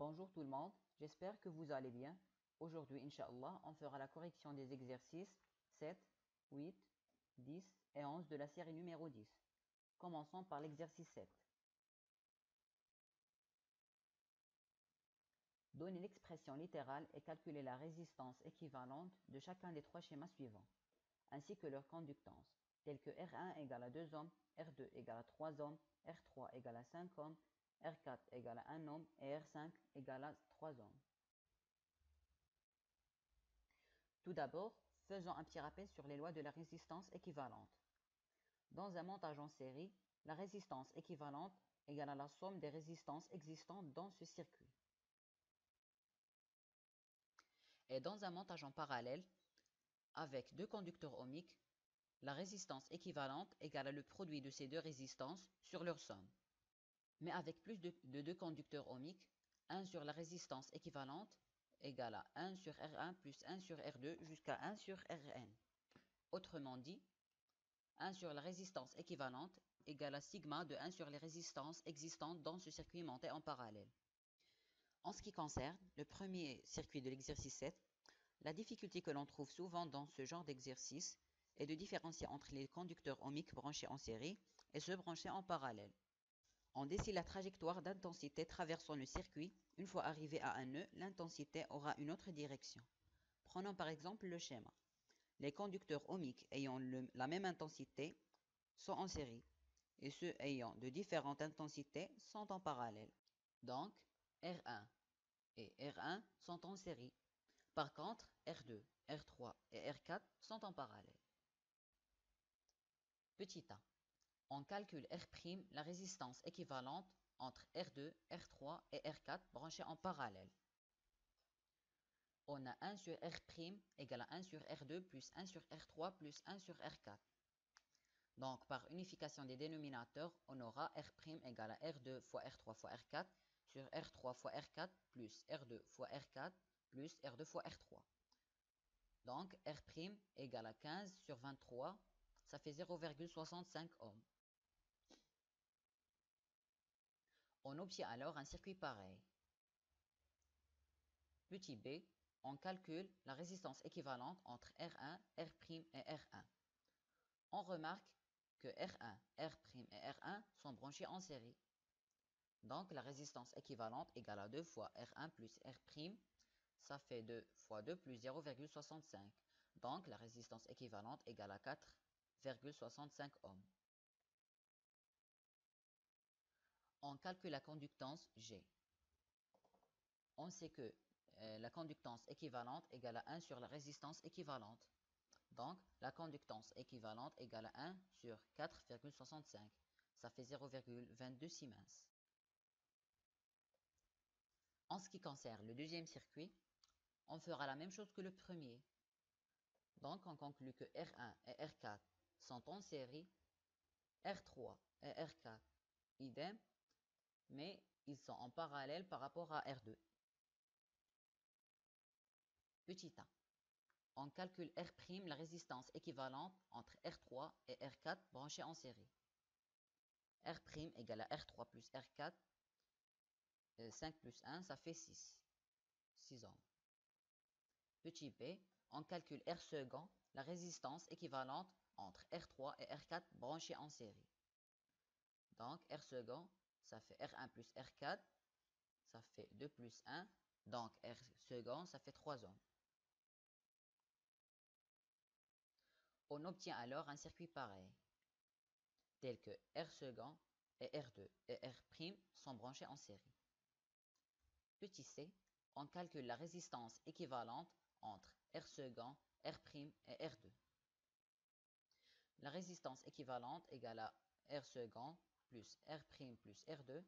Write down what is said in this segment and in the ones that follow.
Bonjour tout le monde, j'espère que vous allez bien. Aujourd'hui, Inch'Allah, on fera la correction des exercices 7, 8, 10 et 11 de la série numéro 10. Commençons par l'exercice 7. Donnez l'expression littérale et calculez la résistance équivalente de chacun des trois schémas suivants, ainsi que leur conductance, tels que R1 égale à 2 ohms, R2 égale à 3 ohms, R3 égale à 5 ohms, R4 égale à 1 ohm et R5 égale à 3 ohms. Tout d'abord, faisons un petit rappel sur les lois de la résistance équivalente. Dans un montage en série, la résistance équivalente égale à la somme des résistances existantes dans ce circuit. Et dans un montage en parallèle, avec deux conducteurs ohmiques, la résistance équivalente égale à le produit de ces deux résistances sur leur somme. Mais avec plus de deux conducteurs ohmiques, 1 sur la résistance équivalente égale à 1 sur R1 plus 1 sur R2 jusqu'à 1 sur Rn. Autrement dit, 1 sur la résistance équivalente égale à sigma de 1 sur les résistances existantes dans ce circuit monté en parallèle. En ce qui concerne le premier circuit de l'exercice 7, la difficulté que l'on trouve souvent dans ce genre d'exercice est de différencier entre les conducteurs ohmiques branchés en série et ceux branchés en parallèle. On décide la trajectoire d'intensité traversant le circuit. Une fois arrivé à un nœud, l'intensité aura une autre direction. Prenons par exemple le schéma. Les conducteurs ohmiques ayant la même intensité sont en série, et ceux ayant de différentes intensités sont en parallèle. Donc, R1 et R1 sont en série. Par contre, R2, R3 et R4 sont en parallèle. Petit a. On calcule R', la résistance équivalente entre R2, R3 et R4 branchés en parallèle. On a 1 sur R' égale à 1 sur R2 plus 1 sur R3 plus 1 sur R4. Donc, par unification des dénominateurs, on aura R' égale à R2 fois R3 fois R4 sur R3 fois R4 plus R2 fois R4 plus R2 fois R3. Donc, R' égale à 15 sur 23, ça fait 0,65 ohms. On obtient alors un circuit pareil. Petit b, on calcule la résistance équivalente entre R1, R' et R1. On remarque que R1, R' et R1 sont branchés en série. Donc la résistance équivalente égale à 2 fois R1 plus R', ça fait 2 fois 2 plus 0,65. Donc la résistance équivalente égale à 4,65 ohms. On calcule la conductance G. On sait que la conductance équivalente égale à 1 sur la résistance équivalente. Donc, la conductance équivalente égale à 1 sur 4,65. Ça fait 0,22 Siemens. En ce qui concerne le deuxième circuit, on fera la même chose que le premier. Donc, on conclut que R1 et R4 sont en série, R3 et R4 idem, mais ils sont en parallèle par rapport à R2. Petit a. On calcule R', la résistance équivalente entre R3 et R4 branchés en série. R' égale à R3 plus R4, 5 plus 1, ça fait 6. 6 ohms. Petit b, on calcule R second, la résistance équivalente entre R3 et R4 branchés en série. Donc R second, ça fait R1 plus R4, ça fait 2 plus 1, donc R second, ça fait 3 ohms. On obtient alors un circuit pareil, tel que R second et R2 et R' sont branchés en série. Petit c, on calcule la résistance équivalente entre R second, R' et R2. La résistance équivalente égale à R second plus R' plus R2,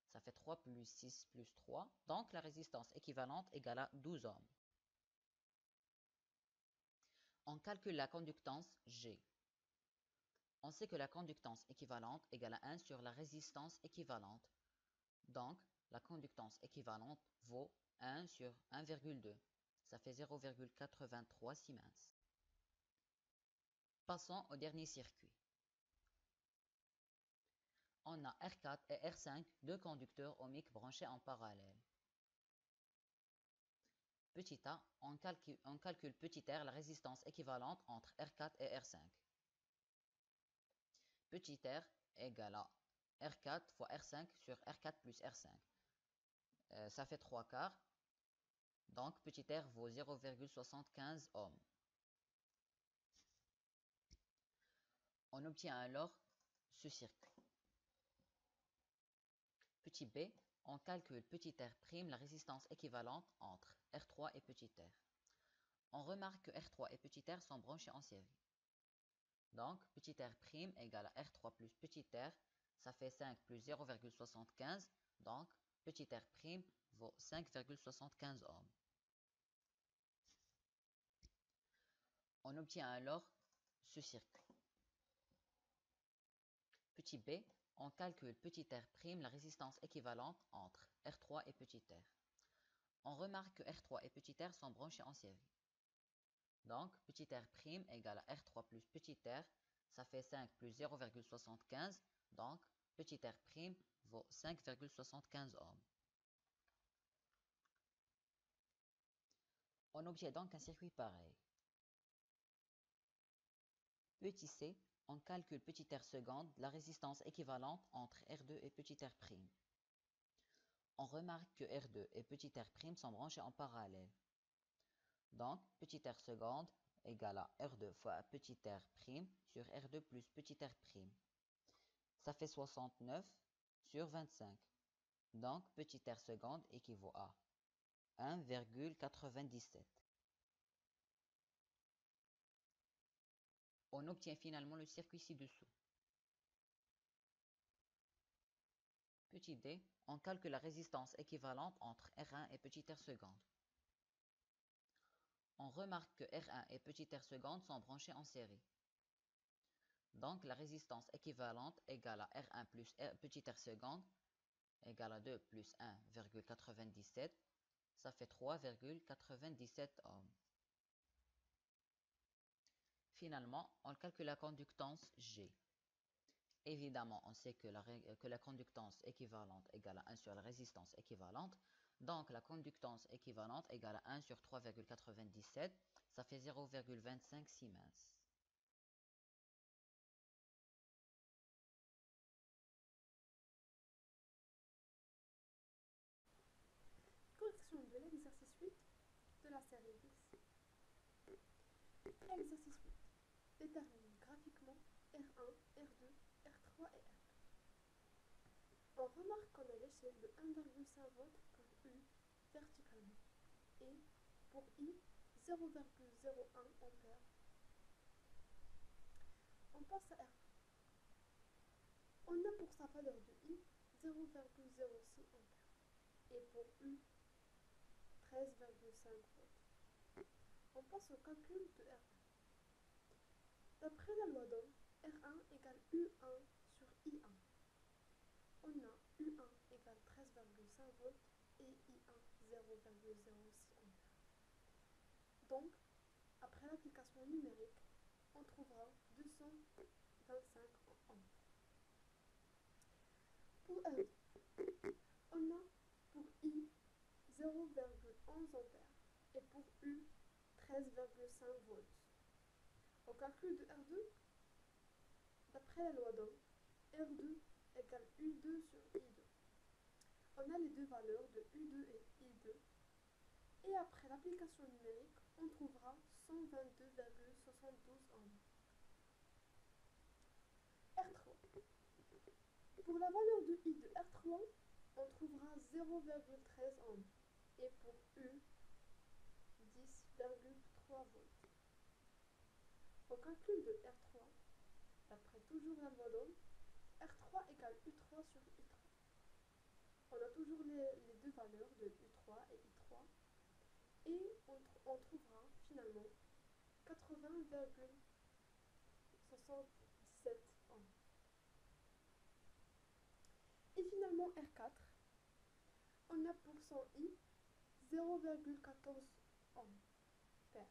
ça fait 3 plus 6 plus 3, donc la résistance équivalente égale à 12 ohms. On calcule la conductance G. On sait que la conductance équivalente égale à 1 sur la résistance équivalente. Donc, la conductance équivalente vaut 1 sur 1,2. Ça fait 0,83 Siemens. Passons au dernier circuit. On a R4 et R5, deux conducteurs ohmiques branchés en parallèle. Petit a, on calcule petit r la résistance équivalente entre R4 et R5. Petit r égale à R4 fois R5 sur R4 plus R5. Ça fait 3 quarts. Donc petit r vaut 0,75 ohms. On obtient alors ce circuit. Petit b, on calcule petit r', la résistance équivalente entre R3 et petit r. On remarque que R3 et petit r sont branchés en série. Donc, petit r' égale à R3 plus petit r, ça fait 5 plus 0,75, donc petit r' vaut 5,75 ohms. On obtient alors ce circuit. Petit b, on calcule petit r', la résistance équivalente entre R3 et petit r. On remarque que R3 et petit r sont branchés en série. Donc, petit r' égale à R3 plus petit r, ça fait 5 plus 0,75, donc petit r' vaut 5,75 ohms. On obtient donc un circuit pareil. Petit c, on calcule petit r seconde, la résistance équivalente entre R2 et petit r'. On remarque que R2 et petit r' sont branchés en parallèle. Donc, petit r seconde égale à R2 fois petit r' sur R2 plus petit r'. Ça fait 69 sur 25. Donc, petit r seconde équivaut à 1,97. On obtient finalement le circuit ci-dessous. Petit d, on calcule la résistance équivalente entre R1 et petit r seconde. On remarque que R1 et petit r seconde sont branchés en série. Donc la résistance équivalente égale à R1 plus petit r seconde égale à 2 plus 1,97. Ça fait 3,97 ohms. Finalement, on calcule la conductance G. Évidemment, on sait que la conductance équivalente égale à 1 sur la résistance équivalente. Donc, la conductance équivalente égale à 1 sur 3,97. Ça fait 0,25 Siemens. Correction de l'exercice 8 de la série 10. Exercice 8. Détermine graphiquement R1, R2, R3 et R4. On remarque qu'on a l'échelle de 1,5 V pour U verticalement et pour I 0,01 A. On passe à R4. On a pour sa valeur de I 0,06 A et pour U 13,5 V. On passe au calcul de R1. D'après la loi d'Ohm, R1 égale U1 sur I1. On a U1 égale 13,5 V et I1 0,06 A. Donc, après l'application numérique, on trouvera 225 ohms. Pour R2, on a pour I 0,11 A et pour U 13,5 V. Au calcul de R2, d'après la loi d'Ohm, R2 égale U2 sur I2. On a les deux valeurs de U2 et I2. Et après l'application numérique, on trouvera 122,72 ohms. R3. Pour la valeur de I de R3, on trouvera 0,13 ohms. Et pour U, 10,3 volts. Au calcul de R3, d'après toujours la loi d'Ohm, R3 égale U3 sur I3. On a toujours les deux valeurs de U3 et I3. Et on trouvera finalement 80,77 ohms. Et finalement R4, on a pour son I 0,14 ohms paire.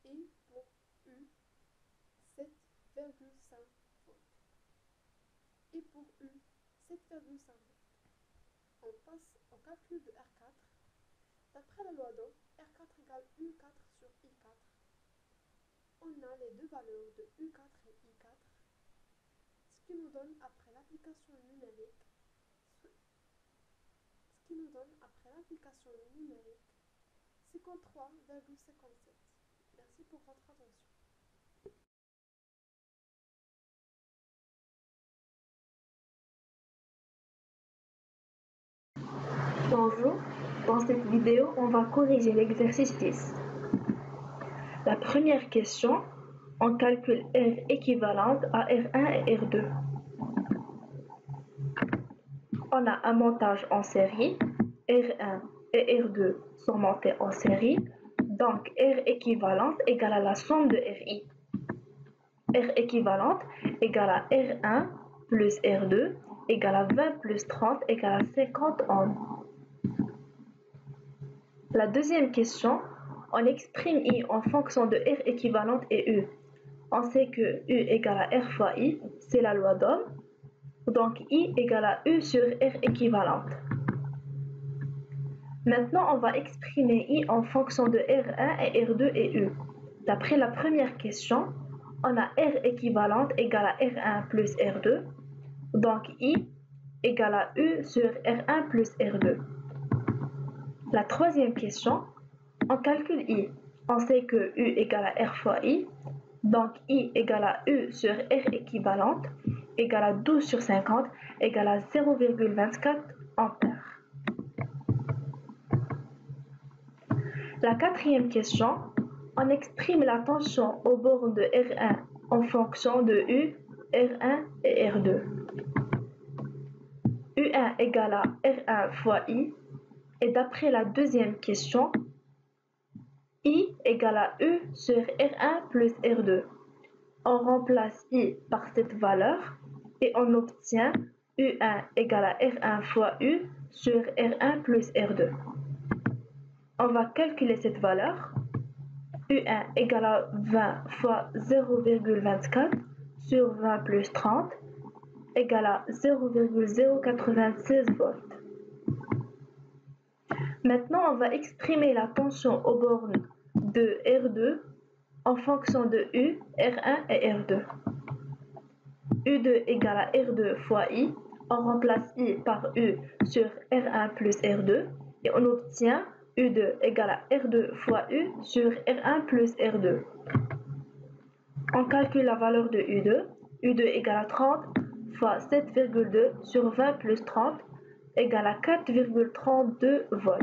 Et pour U 7,5 volts. Et pour U 7,5 volts. On passe au calcul de R4. D'après la loi d'Ohm, R4 égale U4 sur I4. On a les deux valeurs de U4 et I4, ce qui nous donne après l'application numérique 53,57. Merci pour votre attention. Bonjour, dans cette vidéo, on va corriger l'exercice 10. La première question, on calcule R équivalente à R1 et R2. On a un montage en série, R1 et R2 sont montés en série, donc R équivalente égale à la somme de RI. R équivalente égale à R1 plus R2 égale à 20 plus 30 égale à 50 ohms. La deuxième question, on exprime I en fonction de R équivalente et U. On sait que U égale à R fois I, c'est la loi d'Ohm. Donc I égale à U sur R équivalente. Maintenant, on va exprimer I en fonction de R1 et R2 et U. D'après la première question, on a R équivalente égale à R1 plus R2. Donc I égale à U sur R1 plus R2. La troisième question, on calcule I. On sait que U égale à R fois I. Donc I égale à U sur R équivalente égale à 12 sur 50 égale à 0,24 ampères. La quatrième question, on exprime la tension aux bornes de R1 en fonction de U, R1 et R2. U1 égale à R1 fois I. Et d'après la deuxième question, I égale à U sur R1 plus R2. On remplace I par cette valeur et on obtient U1 égale à R1 fois U sur R1 plus R2. On va calculer cette valeur. U1 égale à 20 fois 0,24 sur 20 plus 30 égale à 0,096 volts. Maintenant, on va exprimer la tension aux bornes de R2 en fonction de U, R1 et R2. U2 égale à R2 fois I, on remplace I par U sur R1 plus R2 et on obtient U2 égale à R2 fois U sur R1 plus R2. On calcule la valeur de U2. U2 égale à 30 fois 7,2 sur 20 plus 30 égale à 4,32 volts.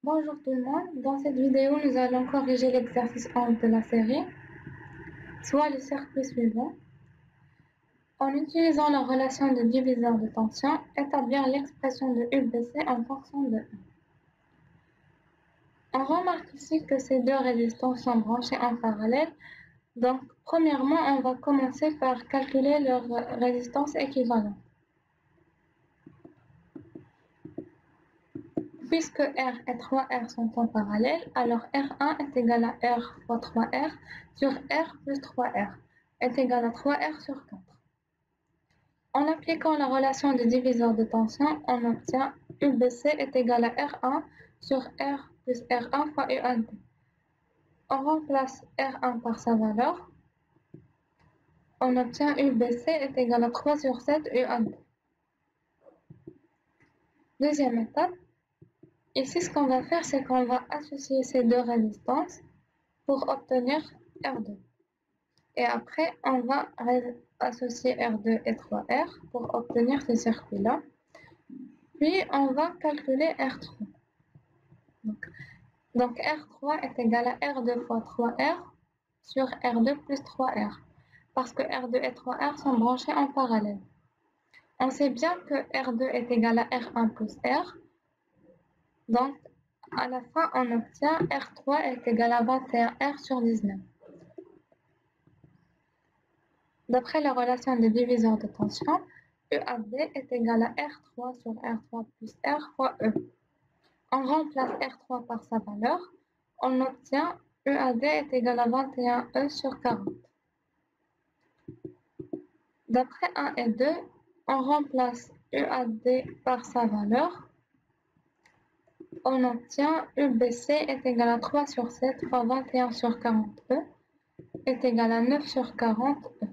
Bonjour tout le monde, dans cette vidéo nous allons corriger l'exercice 11 de la série, soit le circuit suivant. En utilisant la relation de diviseur de tension, établir l'expression de UBC en fonction de 1. On remarque ici que ces deux résistances sont branchées en parallèle, donc premièrement on va commencer par calculer leur résistance équivalente. Puisque R et 3R sont en parallèle, alors R1 est égal à R fois 3R sur R plus 3R est égal à 3R sur 4. En appliquant la relation de diviseur de tension, on obtient UBC est égal à R1 sur R plus R1 fois UAD. On remplace R1 par sa valeur. On obtient UBC est égal à 3 sur 7 UAD. Deuxième étape. Ici, ce qu'on va faire, c'est qu'on va associer ces deux résistances pour obtenir R2. Et après, on va associer R2 et 3R pour obtenir ce circuit-là. Puis, on va calculer R3. Donc R3 est égal à R2 fois 3R sur R2 plus 3R. Parce que R2 et 3R sont branchés en parallèle. On sait bien que R2 est égal à R1 plus R. Donc, à la fin, on obtient R3 est égal à 21R sur 19. D'après la relation de diviseur de tension, EAD est égal à R3 sur R3 plus R fois E. On remplace R3 par sa valeur, on obtient EAD est égal à 21E sur 40. D'après 1 et 2, on remplace UAD par sa valeur. On obtient UBC est égal à 3 sur 7 fois 21 sur 40E est égal à 9 sur 40E.